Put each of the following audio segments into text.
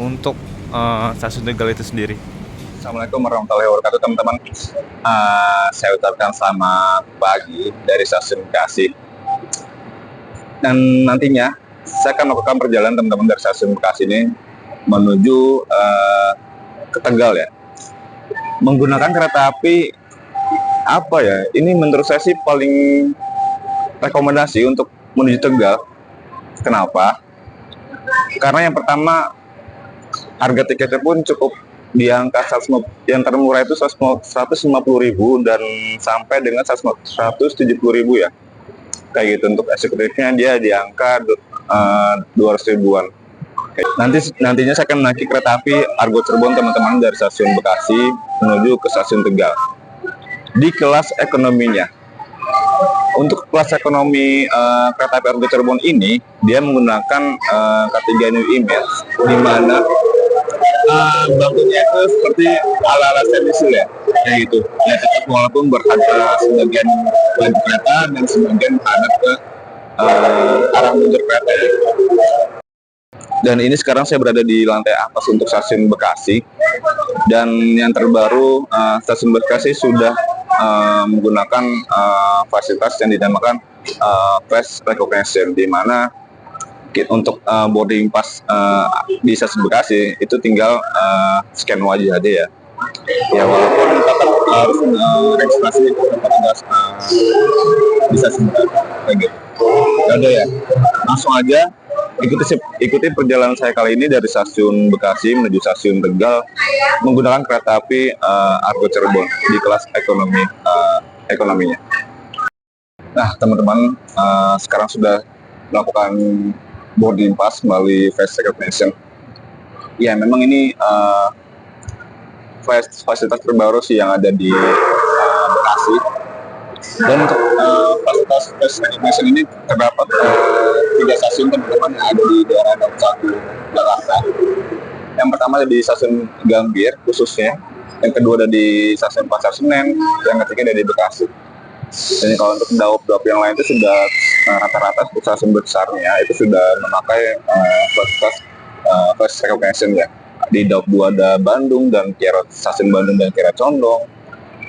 untuk stasiun Tegal itu sendiri? Assalamualaikum warahmatullahi wabarakatuh, teman-teman. Saya ucapkan selamat pagi dari stasiun Bekasi. Dan nantinya saya akan melakukan perjalanan teman-teman dari stasiun Bekasi ini menuju ke Tegal ya. Menggunakan kereta api apa ya? Ini menurut saya sih paling rekomendasi untuk menuju Tegal. Kenapa? Karena yang pertama harga tiketnya pun cukup di angka yang termurah itu 150.000 dan sampai dengan 170.000 ya, kayak gitu. Untuk eksekutifnya dia di angka 200 ribuan. Nantinya saya akan menaiki kereta api Argo Cirebon teman-teman dari stasiun Bekasi menuju ke stasiun Tegal di kelas ekonominya. Untuk kelas ekonomi kereta api Argo Cirebon ini dia menggunakan K3 New Image, di mana bangkunya itu seperti ala-ala semisil ya, kayak gitu. Ya tetap walaupun berhadap sebagian bangku kereta dan sebagian menghadap ke arah mundur kereta ya. Dan ini sekarang saya berada di lantai atas untuk stasiun Bekasi. Dan yang terbaru stasiun Bekasi sudah menggunakan fasilitas yang dinamakan face recognition, di mana untuk boarding pass di stasiun Bekasi itu tinggal scan wajah aja ya. Ya walaupun tetap harus registrasi petugas di stasiun Bekasi. Ada ya. Langsung aja ikuti perjalanan saya kali ini dari stasiun Bekasi menuju stasiun Tegal menggunakan kereta api Argo Cirebon di kelas ekonominya. Nah teman-teman, sekarang sudah melakukan boarding pass melalui face recognition. Ya memang ini fasilitas terbaru sih yang ada di Bekasi. Dan untuk fasilitas face recognition ini terdapat 3 stasiun teman-teman yang ada di daerah Daup 1 Jakarta. Yang pertama ada di stasiun Gambir khususnya, yang kedua ada di stasiun Pasar Senen, yang ketiga ada di Bekasi. Dan kalau untuk Daup yang lain itu sudah rata-rata stasiun besarnya itu sudah memakai fasilitas face recognition ya. Di Daup 2 ada Bandung dan stasiun Bandung dan Kiara Condong.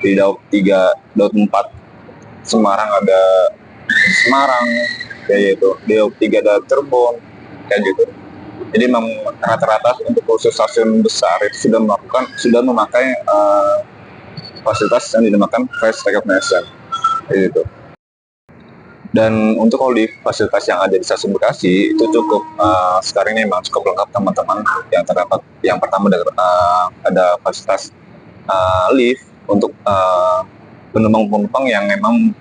Di Daup 3, Daup 4 Semarang ada Semarang, kayak gitu. Di Daup 3 ada Cirebon, kayak gitu. Jadi memang rata-rata untuk khusus stasiun besar itu sudah memakai fasilitas yang dinamakan face recognition. Gitu. Dan untuk kalau di fasilitas yang ada di stasiun Bekasi itu cukup sekarang ini memang cukup lengkap teman-teman. Yang terdapat yang pertama ada fasilitas lift untuk penumpang-penumpang yang memang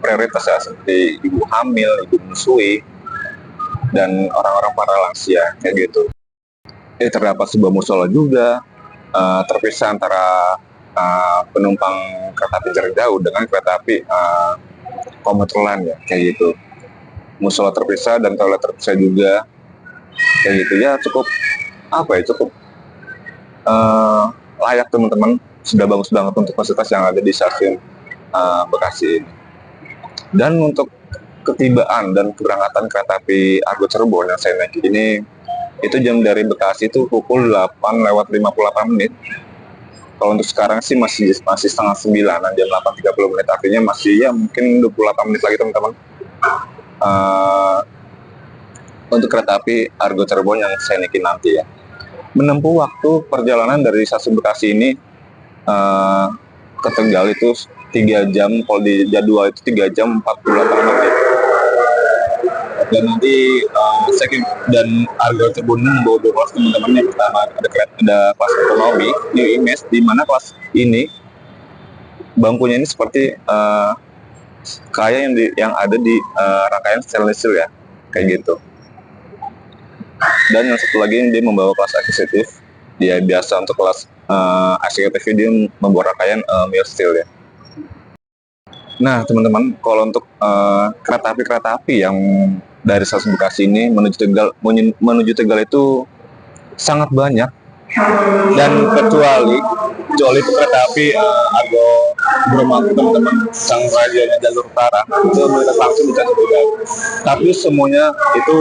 prioritas ya, seperti ibu hamil, ibu menyusui, dan orang-orang para lansia kayak gitu. Terdapat sebuah musola juga, terpisah antara penumpang kereta api jarak jauh dengan kereta api komuter lain ya, kayak gitu. Musola terpisah dan toilet terpisah juga, kayak gitu ya. Cukup layak teman-teman. Sudah bagus banget untuk fasilitas yang ada di stasiun Bekasi ini. Dan untuk ketibaan dan keberangkatan kereta api Argo Cirebon yang saya naiki ini, itu jam dari Bekasi itu pukul 8:58. Kalau untuk sekarang sih masih setengah 9, jam 8:30, artinya masih ya mungkin 28 menit lagi teman-teman. Untuk kereta api Argo Cirebon yang saya naiki nanti ya. Menempuh waktu perjalanan dari stasiun Bekasi ini ke Tegal itu 3 jam, kalau di jadwal itu 3 jam 48 menit. Dan nanti dan Argo Cirebon membawa 2 kelas teman-teman. Yang pertama ada kelas ekonomi New Image, di mana kelas ini bangkunya ini seperti kayak yang ada di rangkaian stainless steel ya, kayak gitu. Dan yang satu lagi dia membawa kelas eksekutif. Dia biasa untuk kelas eksekutif dia membawa rangkaian mild steel ya. Nah teman-teman, kalau untuk kereta api yang dari stasiun Bekasi ini menuju Tegal itu sangat banyak, dan kecuali kecuali itu kereta api Argo Bromo teman-teman, sang rajanya jalur utara itu melintas langsung di stasiun Tegal. Tapi semuanya itu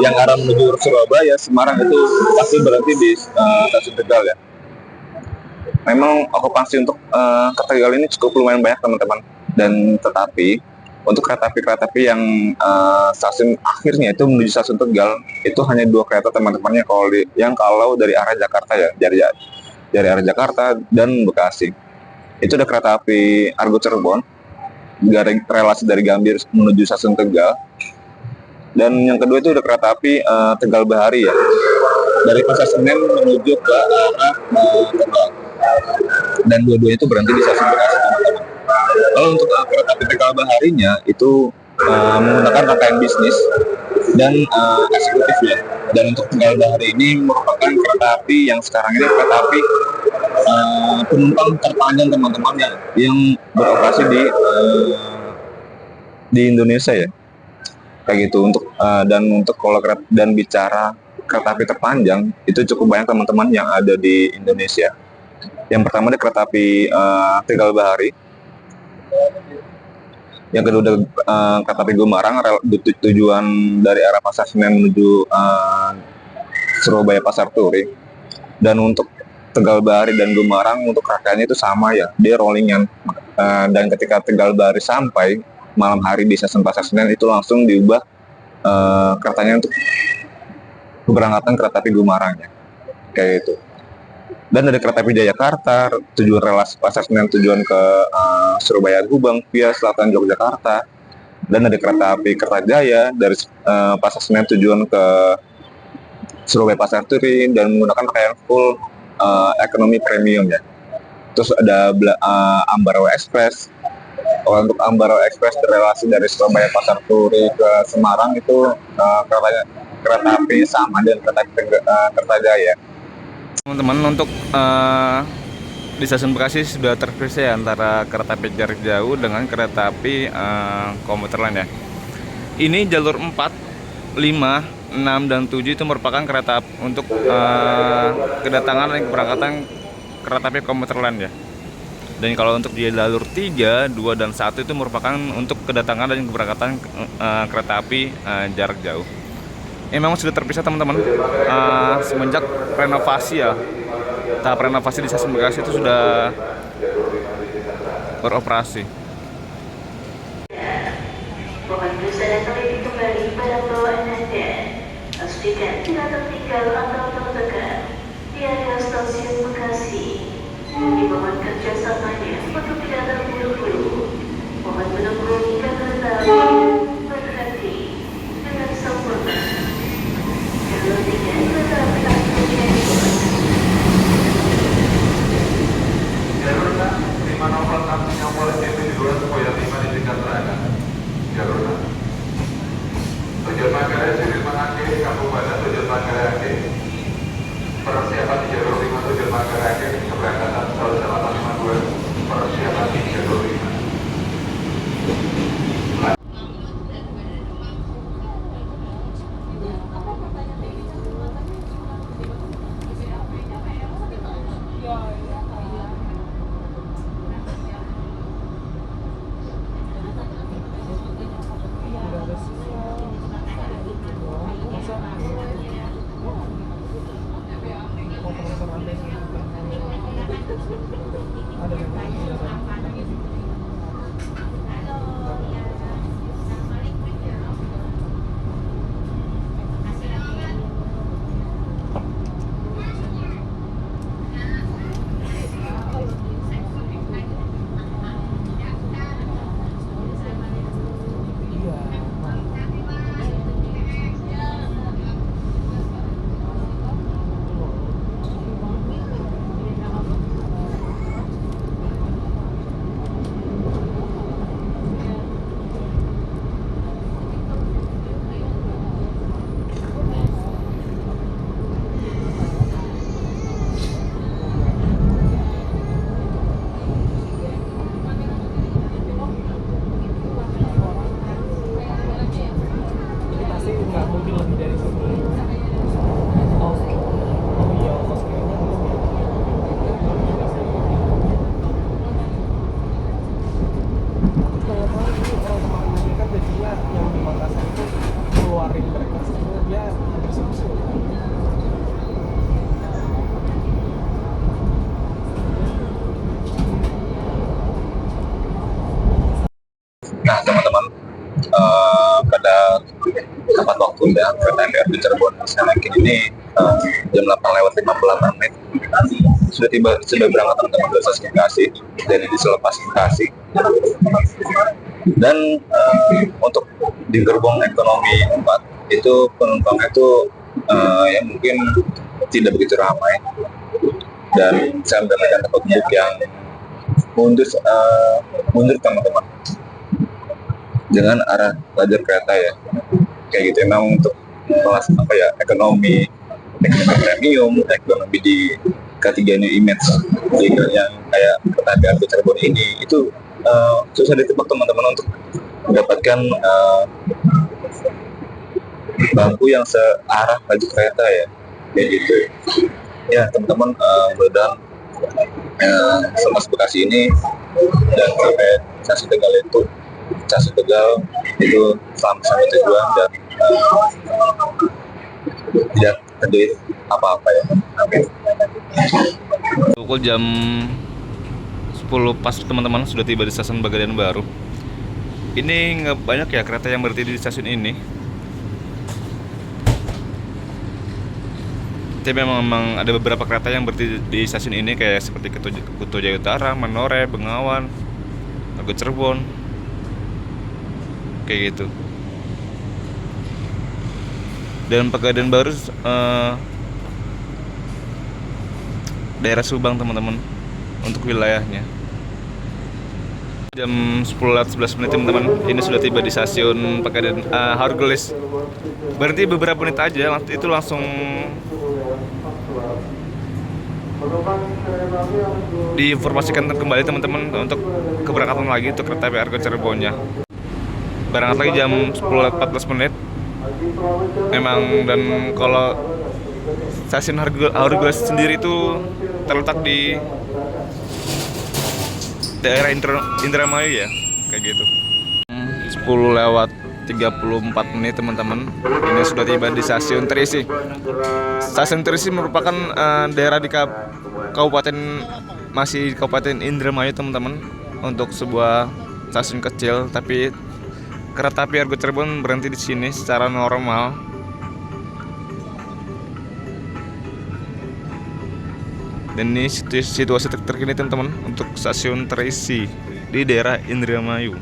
yang arah menuju Surabaya, Semarang itu pasti berhenti di stasiun Tegal ya. Memang okupansi untuk ke Tegal ini cukup lumayan banyak teman-teman, dan tetapi untuk kereta api yang stasiun akhirnya itu menuju stasiun Tegal itu hanya 2 kereta teman-temannya kalau dari arah Jakarta ya, dari arah Jakarta dan Bekasi. Itu ada kereta api Argo Cirebon, relasi dari Gambir menuju stasiun Tegal. Dan yang kedua itu ada kereta api Tegal Bahari ya, dari Pasar Senen menuju ke arah Tegal. Dan dua-duanya itu berhenti di stasiun Bekasi teman-teman. Kalau untuk kereta api Tegal Baharinya itu menggunakan rangkaian bisnis dan eksekutif ya. Dan untuk Tegal Bahari ini merupakan kereta api yang sekarang ini kereta api penumpang terpanjang teman-teman yang beroperasi di Indonesia ya, kayak gitu. Untuk kalau dan bicara kereta api terpanjang itu cukup banyak teman-teman yang ada di Indonesia. Yang pertama ada kereta api Tegal Bahari, yang kedua ada kereta api Gumarang tujuan dari arah Pasar Senen menuju Surabaya Pasar Turi. Dan untuk Tegal Bahari dan Gumarang untuk rangkaiannya itu sama ya, dia rollingan. Dan ketika Tegal Bahari sampai malam hari di stasiun Pasar Senen itu langsung diubah keretanya untuk keberangkatan kereta api Gumarangnya, kayak itu. Dan ada kereta api Jayakarta tujuan relasi Pasar Senen tujuan ke Surabaya Gubeng via Selatan Yogyakarta. Dan ada kereta api Kertajaya dari Pasar Senen tujuan ke Surabaya Pasar Turi dan menggunakan rangkaian full ekonomi premium ya. Terus ada Ambarawa Express. Untuk Ambarawa Express relasi dari Surabaya Pasar Turi ke Semarang itu kereta api sama dengan kereta api Kertajaya. Teman-teman, untuk di stasiun Bekasi sudah terpisah ya antara kereta api jarak jauh dengan kereta api komuter lain ya. Ini jalur 4, 5, 6, dan 7 itu merupakan kereta untuk kedatangan dan keberangkatan kereta api komuter lain ya. Dan kalau untuk di jalur 3, 2, dan 1 itu merupakan untuk kedatangan dan keberangkatan kereta api jarak jauh. Memang sudah terpisah teman-teman, semenjak renovasi ya. Tahap renovasi di stasiun Bekasi itu sudah beroperasi. Mohon bersabar teliti kembali barang bawaan Anda. Pastikan tidak tertinggal atau tertekan di area stasiun Bekasi. Dimohon kerjasamanya untuk tidak terburu-buru. Mohon menunggu hingga kereta api berhenti dengan sempurna. Kalau tidak, kereta api akan menjadi jalur 5 nomor 6 yang boleh PP2 supaya 5 ditingkat terakhir. Jalur 6 tujuan Manggarai Siril Mangake Kabupaten tujuan Manggarai Aceh. Persiapan di jalur 5 tujuan Manggarai Aceh keberangkatan 1852. Persiapan di jalur 5. Kuda, kereta MRT Cirebon Sanakin ini jam 8:15 sudah berangkat teman-teman dari stasiun Bekasi, dari selepas Bekasi. Dan untuk di gerbong ekonomi 4 itu penumpangnya itu yang mungkin tidak begitu ramai, dan saya mendapatkan tempat duduk yang mundur teman-teman dengan arah lajur kereta ya, kayak gitu. Emang untuk kelas ekonomi premium, ekonomi di K3 New Image yang kayak kereta api Cirebon ini itu susah ditebak teman-teman untuk mendapatkan bangku yang searah laju kereta ya, kayak gitu ya teman-teman. Mudah-mudahan Selepas Bekasi ini dan sampai stasiun Tegal itu sampai tujuan dan tidak terjadi apa-apa ya. Amin. Pukul jam 10 pas teman-teman sudah tiba di stasiun Pegadaian Baru. Ini nggak banyak ya kereta yang berhenti di stasiun ini. Tapi memang ada beberapa kereta yang berhenti di stasiun ini kayak seperti Kuto Jaya Utara, Manore, Bengawan, Argo Cirebon, kayak gitu. Dan Pegadaian Baru daerah Subang teman-teman untuk wilayahnya. Jam 10:11 teman-teman, ini sudah tiba di stasiun Pegadaian Hargolis. Berhenti beberapa menit aja, itu langsung diinformasikan kembali teman-teman untuk keberangkatan lagi untuk kereta api Argo Cirebonnya. Berangkat lagi jam 10:14. Memang, dan kalau stasiun Hargolis sendiri itu terletak di daerah Indramayu ya, kayak gitu. 10:34 teman-teman, ini sudah tiba di stasiun Terisi. Stasiun Terisi merupakan daerah di Kabupaten Indramayu teman-teman, untuk sebuah stasiun kecil, tapi kereta api Argo Cirebon berhenti di sini secara normal. Dan ini situasi terkini teman-teman untuk stasiun Terisi di daerah Indramayu.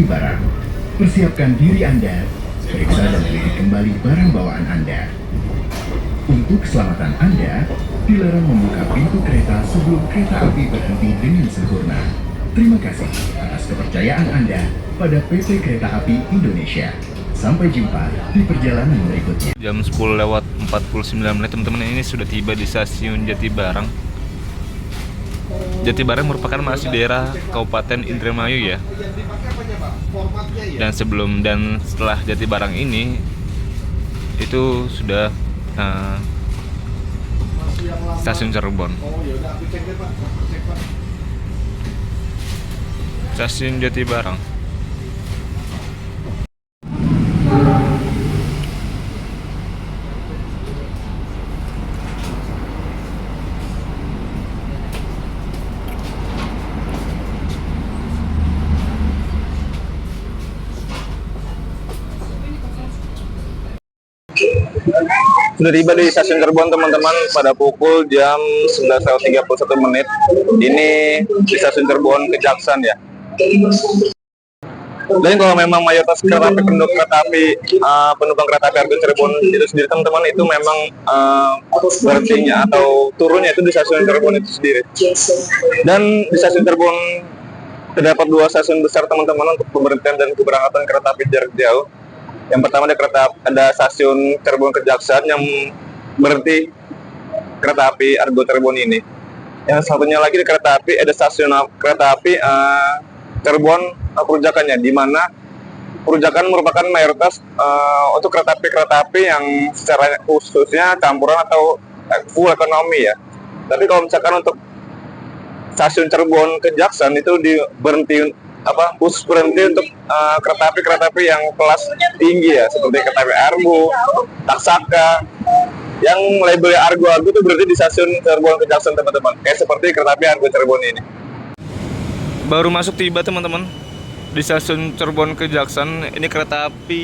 Barang. Persiapkan diri Anda, periksa dan teliti kembali barang bawaan Anda. Untuk keselamatan Anda, dilarang membuka pintu kereta sebelum kereta api berhenti dengan sempurna. Terima kasih atas kepercayaan Anda pada PT Kereta Api Indonesia. Sampai jumpa di perjalanan berikutnya. Jam 10:49 teman-teman, ini sudah tiba di stasiun Jatibarang. Jatibarang merupakan masih daerah Kabupaten Indramayu ya. Dan setelah Jatibarang ini itu sudah stasiun Cirebon. Stasiun Jatibarang. Sudah tiba di stasiun Cirebon teman-teman pada pukul jam 11:31. Ini di stasiun Cirebon Kejaksan ya. Dan kalau memang mayoritas kereta api penumpang kereta api Argo Cirebon itu sendiri teman-teman, itu memang berhentinya atau turunnya itu di stasiun Cirebon itu sendiri. Dan di stasiun Cirebon terdapat 2 stasiun besar teman-teman untuk pemberhentian dan keberangkatan kereta api jarak jauh. Yang pertama ada stasiun Cirebon Kejaksaan yang berhenti kereta api Argo Cirebon ini. Yang satunya lagi di kereta api ada stasiun kereta api Cirebon Perujakannya, di mana Perujakan merupakan mayoritas untuk kereta api yang secara khususnya campuran atau full ekonomi ya. Tapi kalau misalkan untuk stasiun Cirebon Kejaksaan itu khusus berhenti untuk kereta api yang kelas tinggi ya, seperti kereta api Argo, Taksaka, yang labelnya Argo itu berarti di stasiun Cirebon Kejaksaan teman-teman, kayak seperti kereta api Argo Cirebon ini. Baru masuk tiba teman-teman di stasiun Cirebon Kejaksaan. Ini kereta api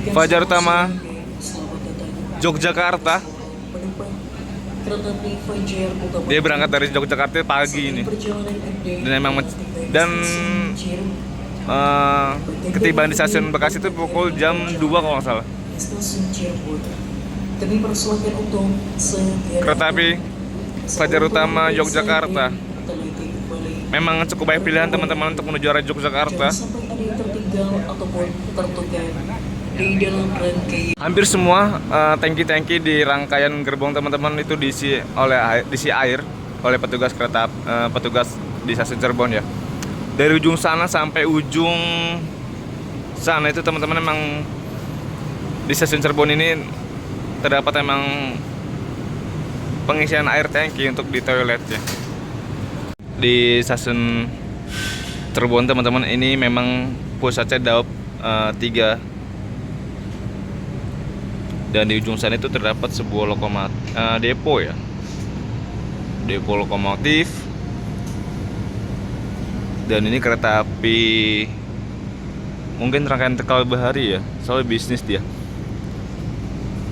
Fajar Utama Yogyakarta. Dia berangkat dari Yogyakarta pagi ini. Ketibaan di stasiun Bekasi itu pukul jam 2 kalau nggak salah. Kereta api Fajar Utama Yogyakarta memang cukup baik pilihan teman-teman untuk menuju arah Yogyakarta. Hampir semua tangki-tangki di rangkaian gerbong teman-teman itu diisi air oleh petugas di stasiun Cirebon ya. Dari ujung sana sampai ujung sana itu teman-teman memang di stasiun Cirebon ini terdapat emang pengisian air tangki untuk di toilet ya. Di stasiun Cirebon teman-teman ini memang pusatnya Daop 3. Dan di ujung sana itu terdapat sebuah depo ya, depo lokomotif. Dan ini kereta api mungkin rangkaian Tegal Bahari ya, soalnya bisnis dia.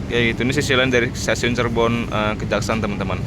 Kayak gitu. Ini sisi lain dari stasiun Cirebon Kejaksaan teman-teman.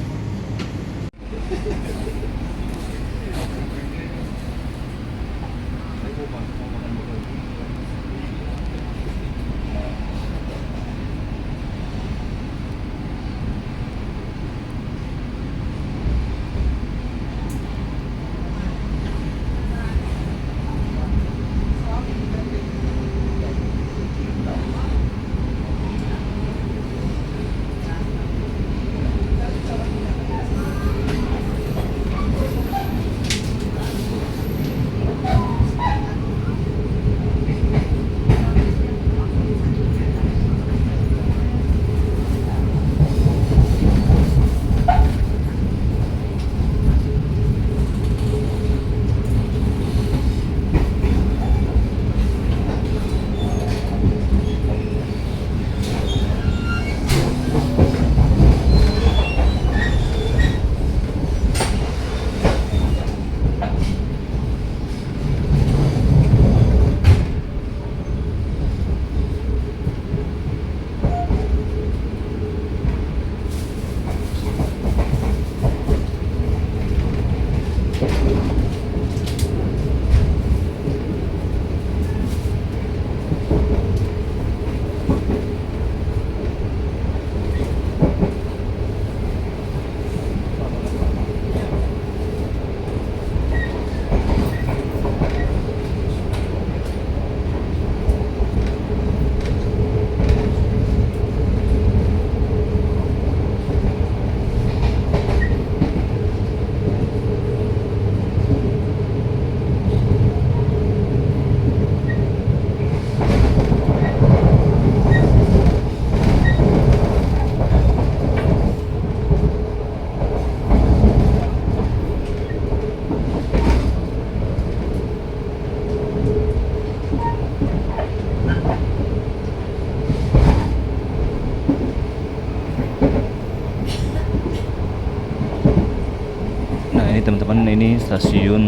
Teman-teman, ini stasiun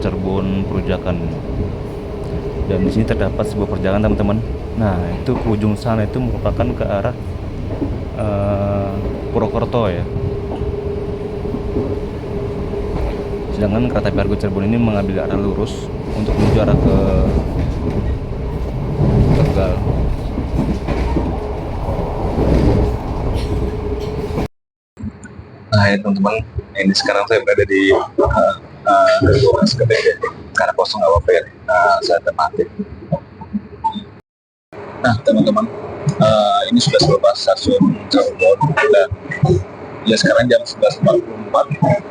Cirebon Perujakan, dan di sini terdapat sebuah perjalanan teman-teman. Nah, itu ke ujung sana itu merupakan ke arah Purwokerto ya. Bisa sedangkan kereta api Argo Cirebon ini mengambil arah lurus untuk menuju arah ke Tegal. Nah ya teman-teman, ini sekarang saya berada di gerbong SKPD karena kosong nggak apa-apa ya, saya tematin. Nah teman-teman, ini sudah selepas stasiun Cirebon dan ya sekarang jam 11.44.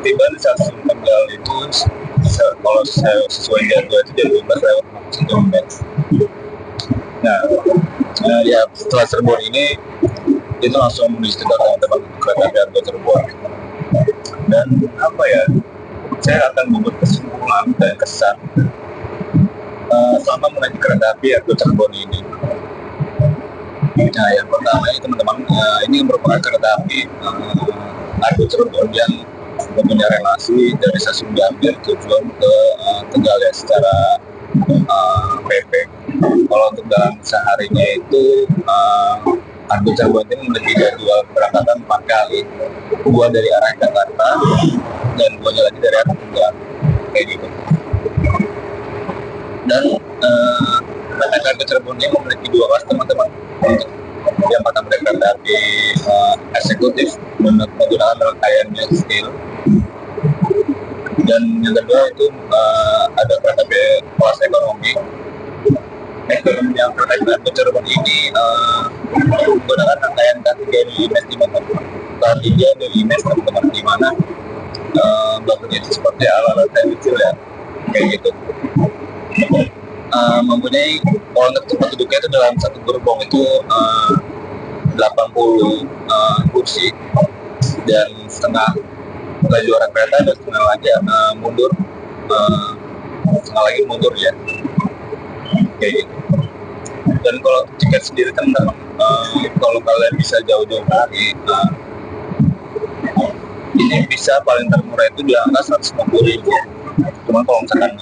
Tiba di stasiun Tegal itu kalau saya sesuai jadwal itu jam 12:51. Nah, ya setelah Cirebon ini itu langsung menuju Tegal teman-teman, kereta api Argo Cirebon. Dan apa ya, saya akan membuat kesimpulan dan kesan selama menaiki kereta api Argo Cirebon ini. Nah, yang pertama ini teman-teman, ini merupakan kereta api Argo Cirebon yang mempunyai relasi dari stasiun Gambir tujuan ke Tegal ya secara PP. Kalau untuk dalam seharinya itu Argo Cirebon ini memiliki jadwal keberangkatan 4 kali, 2 dari arah Jakarta dan 2-nya lagi dari arah Tegal, kayak gitu. Dan kereta Argo Cirebon ini memiliki 2 kelas teman-teman. Yang pertama dari kereta api eksekutif menggunakan rangkaian steel, dan yang kedua itu ada kereta api kelas ekonomi. Yang kereta api Argo Cirebon ini menggunakan rangkaian K3 Delimes K3 Delimes teman-teman, di mana bangunnya itu seperti ala-ala time kecil ya, kayak gitu. Mempunyai kalau untuk tempat duduknya itu dalam satu gerbong itu 80 kursi, dan setengah laju arah kereta dan setengah lagi mundur, setengah lagi mundur ya, kayak gitu. Dan kalau tiket sendiri teman-teman, kalau kalian bisa jauh-jauh lagi, ini bisa paling termurah itu di angka 150.000. Cuman kalau misalkan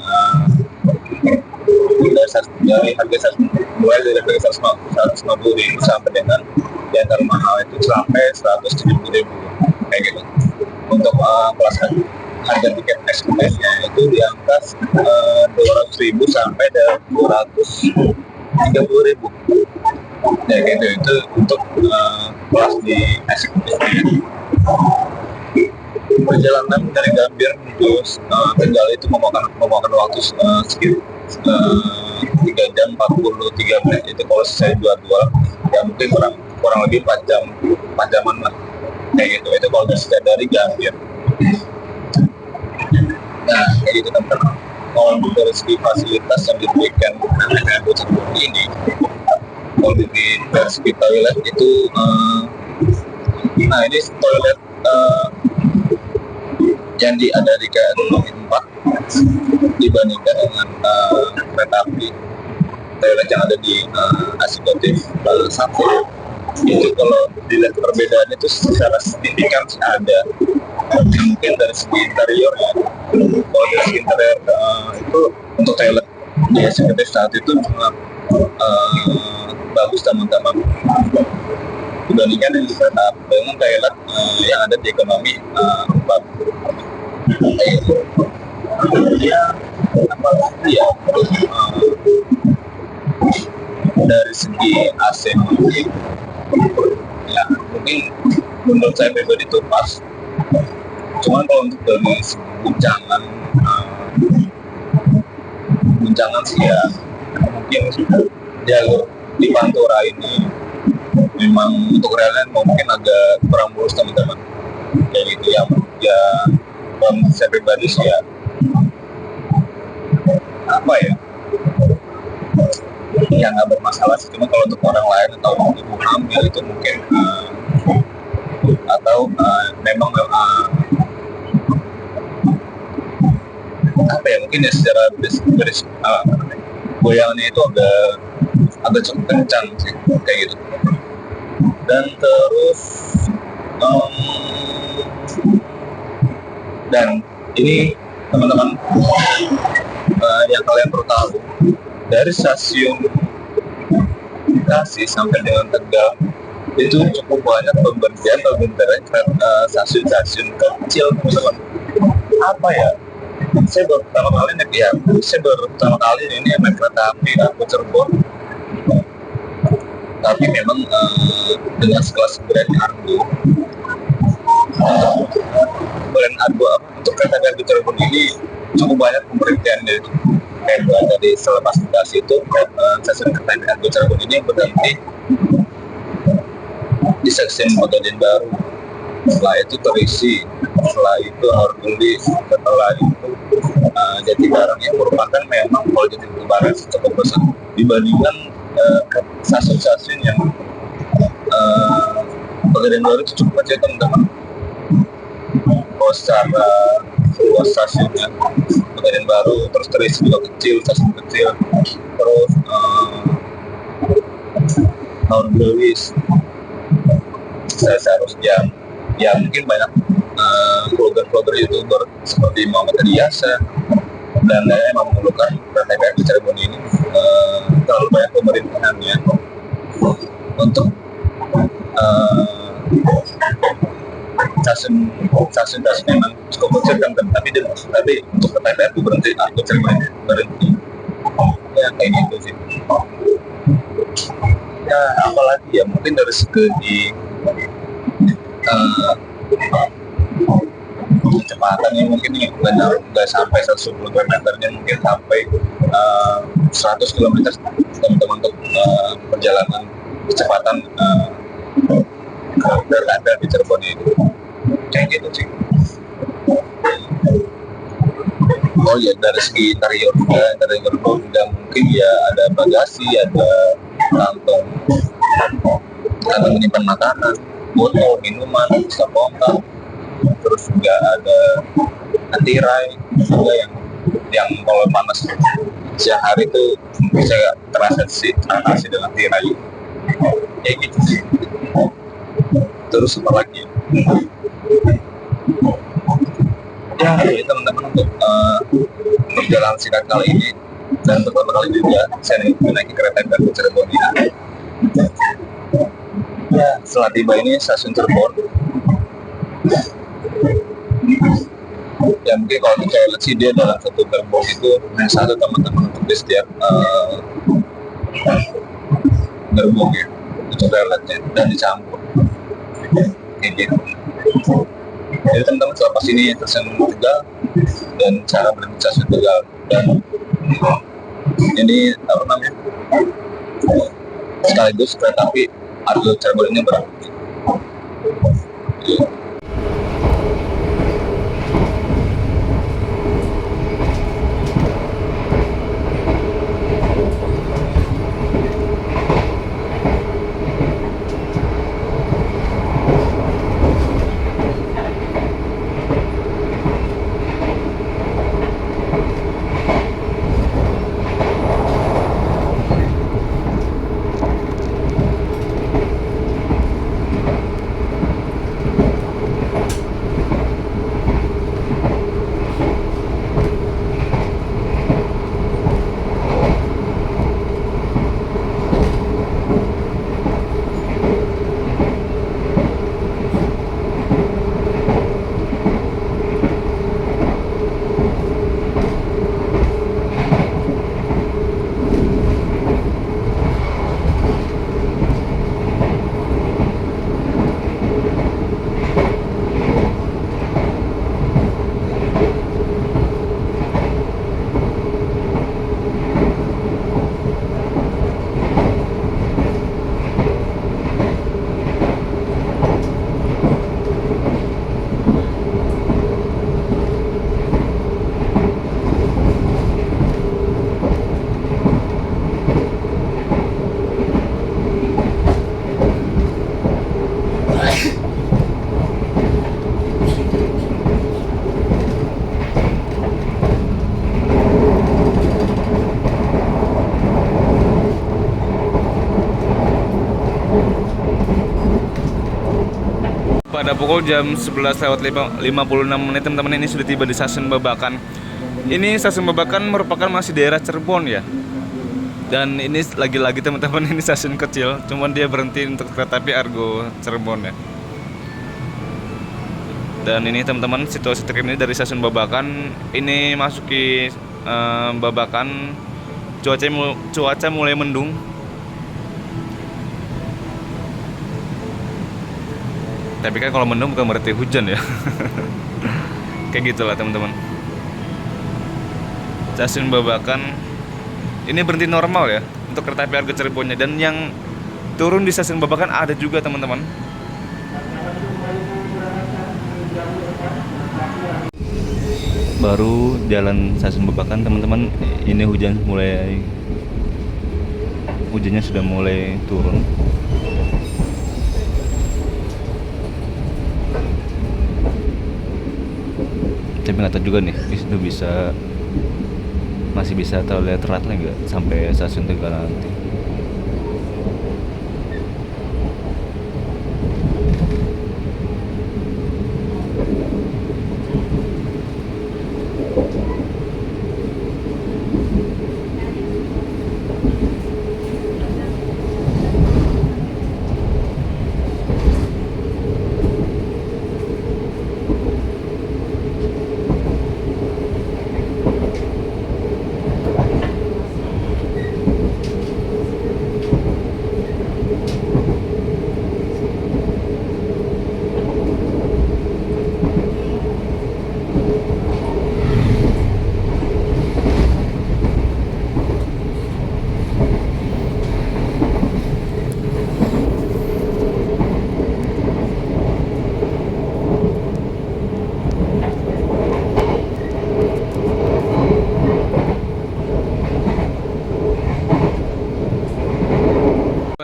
dari harga mulai dari harga 150.000 sampai dengan yang termahal itu sampai 170.000, kayak gitu. Untuk kelas harga tiket eksekutifnya itu di angka 200.000 sampai 230.000, ya gitu. Itu untuk kelas di eksekutifnya. Perjalanan dari Gambir menuju Tegal itu memakan waktu sekitar 3 jam 43 menit. Itu kalau saya jadwal ya mungkin kurang lebih 4 jaman lah, kayak gitu. Itu kalau dari Gambir. Nah kayak gitu teman-teman. Kalau dari segi fasilitas yang diberikan dengan Argo Cirebon ini, kalau dari segi toilet itu nah ini toilet yang ada di KRL 4 dibandingkan dengan kereta api toilet yang ada di eksekutif 1. Itu kalau dilihat perbedaan itu secara signifikan ada. Mungkin dari segi interior ya, kalau dari segi interior itu untuk toilet di eksekutif saat itu sangat bagus teman-teman, dibandingkan dengan toilet yang ada di ekonomi 4. Ya, apalagi ya, dari segi AC mungkin ya, mungkin menurut saya pribadi itu pas. Cuman kalau untuk dari segi guncangan sih ya, mungkin jalur di Pantura ini memang untuk relnya mungkin agak kurang mulus teman-teman, kayak gitu ya. Ya kalau saya pribadi sih ya, apa ya, yang nggak bermasalah sih. Cuma kalau untuk orang lain atau ibu hamil itu mungkin atau memang apa ya, mungkin ya secara goyangannya itu agak cukup kencang sih, kayak gitu. Dan terus dan ini teman-teman, yang kalian perlu tahu, dari stasiun Bekasi sampai dengan Tegal itu cukup banyak pemberhentian stasiun-stasiun kecil teman-teman. apa ya? Saya baru pertama kali naik ya. Saya baru pertama kali ini naik kereta api Argo Cirebon. Tapi memang dengan sekelas brand Argo, brand Argo apa untuk kereta api Argo Cirebon ini cukup banyak pemberhentiannya. Kayak dari selepas stasiun itu stasiun kereta api Argo Cirebon ini berhenti di stasiun Pegadaian Baru. Setelah itu terisi, setelah itu Harmoni, setelah itu Jatibarang yang merupakan memang kalau Jatibarang cukup besar dibandingkan stasiun-stasiun yang Pegadaian Baru itu cukup kecil teman-teman. Kalau secara luas stasiunnya Pegadaian Baru terus terisi juga kecil, stasiun kecil, terus Harmoni saya seharusnya ya mungkin banyak vlogger-vlogger youtuber seperti Muhammad Adiasa dan lainnya memang mengeluhkan kereta api Cirebon ini terlalu banyak pemerintahannya untuk stasiun memang cukup kecil kan, tapi untuk kereta api berhenti Argo Cirebon berhenti ya kayak gitu sih. Ya apalagi ya mungkin dari segi kecepatannya mungkin nggak sampai 110 km, mungkin sampai 100 km teman-teman untuk perjalanan kecepatan kereta di Cirebon itu kayak gitu sih. Oh ya dari segi interior juga mungkin ya ada bagasi, ada kantong menyimpan makanan, botol minuman, bisa pompa, terus juga ada tirai juga yang kalau panas siang hari itu bisa terasa sih dengan tirai kayak gitu sih. Terus apa lagi ya teman-teman untuk perjalanan singkat kali ini dan pertama kali juga saya menaiki kereta api Cirebon ini. Ya, setelah tiba ini stasiun Cirebon. Ya mungkin kalau kita lihat sih dia dalam satu gerbong itu hanya satu teman-teman untuk di setiap gerbong ya, itu reletnya dan dicampur kayak gitu. Jadi teman-teman selepas ini stasiun Tegal dan cara berhenti stasiun Tegal dan ini apa namanya sekaligus kereta api Argo Cirebon ini berhenti. Pada pukul jam 11:56 teman-teman ini sudah tiba di stasiun Babakan. Ini stasiun Babakan merupakan masih daerah Cirebon ya. Dan ini lagi-lagi teman-teman ini stasiun kecil, cuman dia berhenti untuk kereta api Argo Cirebon ya. Dan ini teman-teman situasi terkini dari stasiun Babakan. Ini masuki Babakan, cuaca mulai mendung. Tapi kan kalau mendung bukan berarti hujan ya. Kayak gitulah teman-teman. Stasiun Babakan ini berhenti normal ya untuk kereta api Argo Cirebonnya, dan yang turun di stasiun Babakan ada juga teman-teman. Baru jalan stasiun Babakan teman-teman, ini hujannya sudah mulai turun. Tapi nggak tahu juga nih, itu masih bisa terlihat terat lagi nggak sampai stasiun Tegal nanti.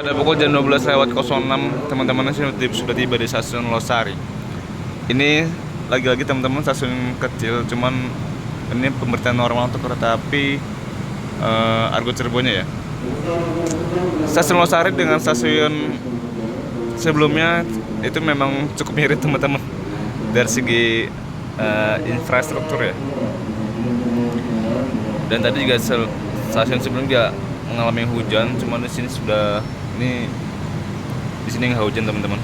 Pada pukul jam 12:06 teman-teman sudah tiba di stasiun Losari. Ini lagi-lagi teman-teman stasiun kecil, cuman ini pemberitahuan normal untuk kereta api Argo Cirebonnya ya. Stasiun Losari dengan stasiun sebelumnya itu memang cukup mirip teman-teman dari segi infrastruktur ya. Dan tadi juga stasiun sebelumnya mengalami hujan, cuman di sini nggak hujan teman-teman.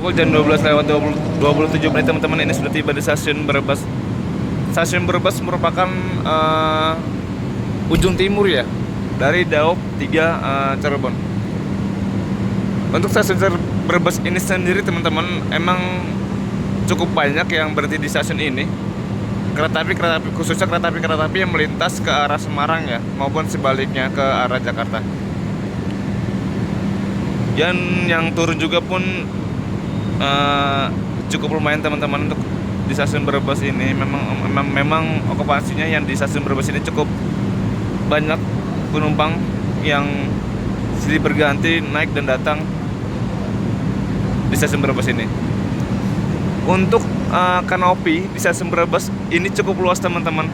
Pukul jam 12:27 teman-teman, ini sudah tiba di stasiun Brebes. Stasiun Brebes merupakan ujung timur ya dari Daop 3 Cirebon. Untuk stasiun Brebes ini sendiri teman-teman emang cukup banyak yang berhenti di stasiun ini. Kereta api khususnya kereta api yang melintas ke arah Semarang ya, maupun sebaliknya ke arah Jakarta. Dan yang turun juga pun cukup lumayan teman-teman. Untuk di stasiun Brebes ini memang okupasinya yang di stasiun Brebes ini cukup banyak penumpang yang silih berganti naik dan datang di stasiun Brebes ini. Untuk kanopi di stasiun Brebes ini cukup luas teman-teman,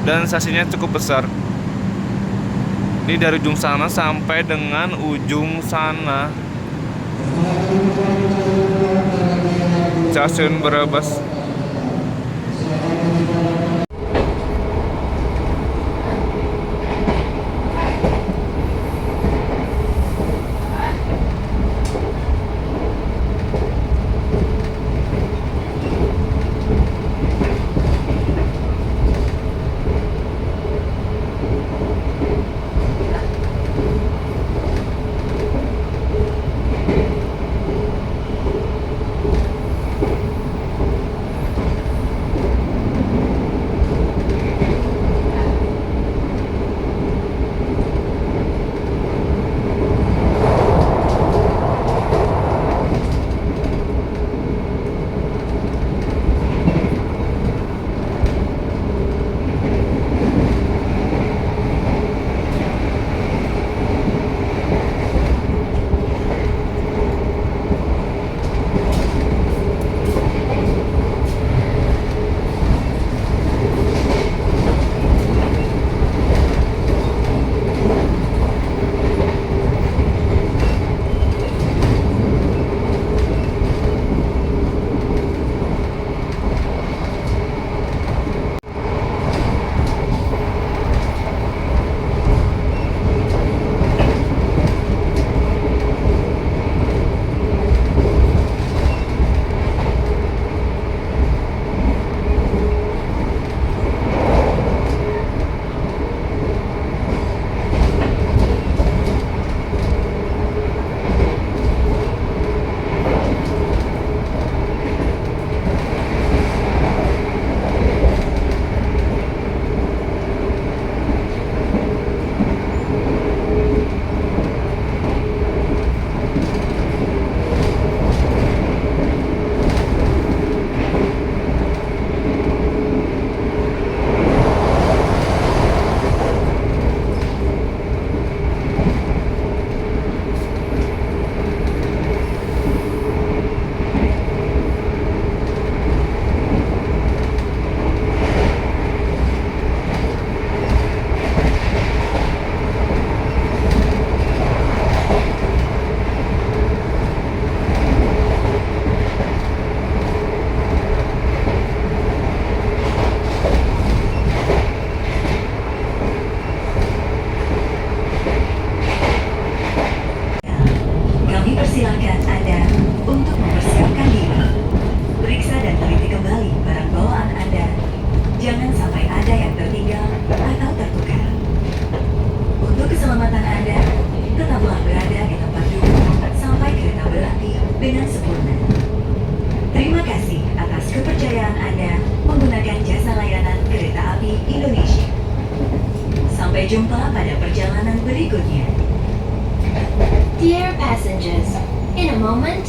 dan stasiunnya cukup besar. Ini dari ujung sana sampai dengan ujung sana. Stasiun Brebes. Sampai jumpa pada perjalanan berikutnya. Dear passengers, in a moment,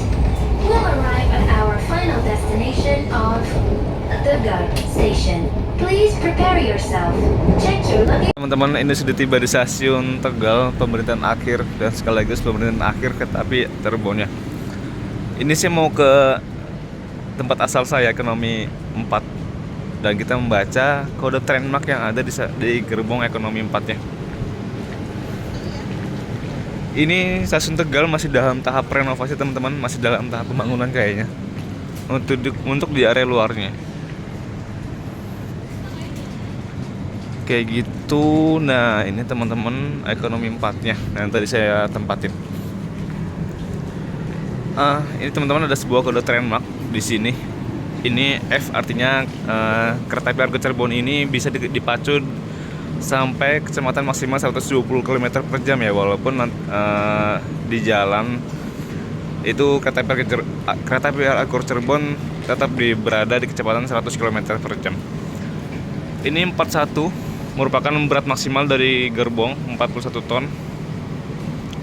we'll arrive at our final destination of Tegal Station. Please prepare yourself. Check your luggage. Teman-teman, ini sudah tiba di stasiun Tegal, pemerintahan akhir dan sekaligus pemerintahan akhir kereta api Cirebon ya. Ini sih mau ke tempat asal saya, ekonomi 4. Dan kita membaca kode trademark yang ada di gerbong ekonomi 4-nya. Ini stasiun Tegal masih dalam tahap renovasi teman-teman, masih dalam tahap pembangunan kayaknya. Untuk di area luarnya. Kayak gitu. Nah, ini teman-teman ekonomi 4-nya yang tadi saya tempatin. Ini teman-teman ada sebuah kode trademark di sini. Ini F artinya kereta api Argo Cirebon ini bisa dipacu sampai kecepatan maksimal 120 km per jam ya, walaupun di jalan itu kereta api Argo Cirebon tetap berada di kecepatan 100 km per jam. Ini 41 merupakan berat maksimal dari gerbong 41 ton,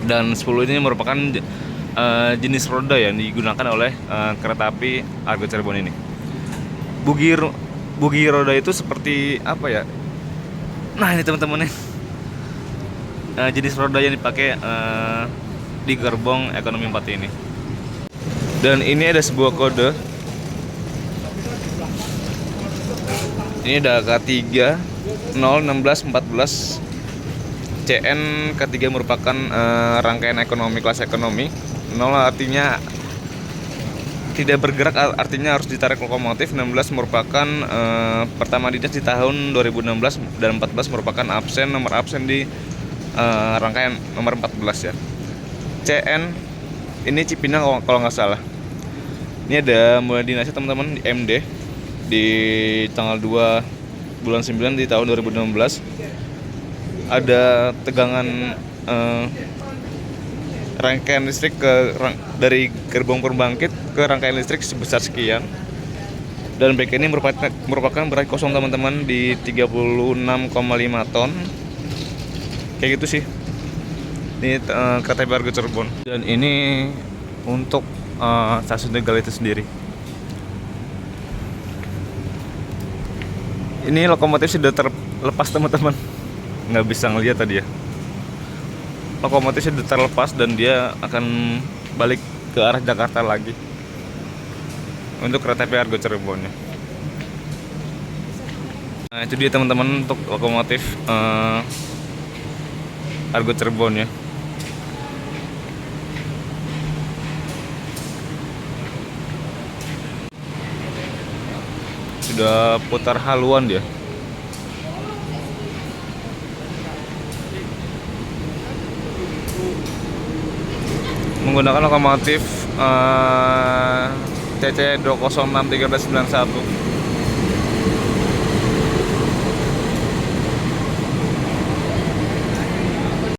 dan 10 ini merupakan jenis roda yang digunakan oleh kereta api Argo Cirebon ini. Bugi roda itu seperti apa ya? Nah, ini teman-teman nih, jenis roda yang dipakai di gerbong ekonomi 4 ini. Dan ini ada sebuah kode. Ini ada K3 01614 C CN ketiga merupakan rangkaian ekonomi kelas ekonomi. 0 artinya tidak bergerak, artinya harus ditarik lokomotif. 16 merupakan pertama dinas di tahun 2016, dan 14 merupakan absen, nomor absen di rangkaian nomor 14 ya. CN ini Cipinang kalau nggak salah. Ini ada mulai dinasnya teman-teman di MD di tanggal 2 bulan 9 di tahun 2016. Ada tegangan rangkaian listrik dari gerbong pembangkit ke rangkaian listrik sebesar sekian, dan baik ini merupakan berat kosong teman-teman di 36,5 ton. Kayak gitu sih. Ini kereta api Argo Cirebon, dan ini untuk stasiun Tegal itu sendiri. Ini lokomotif sudah terlepas teman-teman, nggak bisa ngeliat tadi ya. Lokomotif sudah terlepas dan dia akan balik ke arah Jakarta lagi untuk kereta api Argo Cirebonnya. Nah itu dia teman-teman untuk lokomotif Argo Cirebon ya. Sudah putar haluan dia. Menggunakan lokomotif CC 206 1391.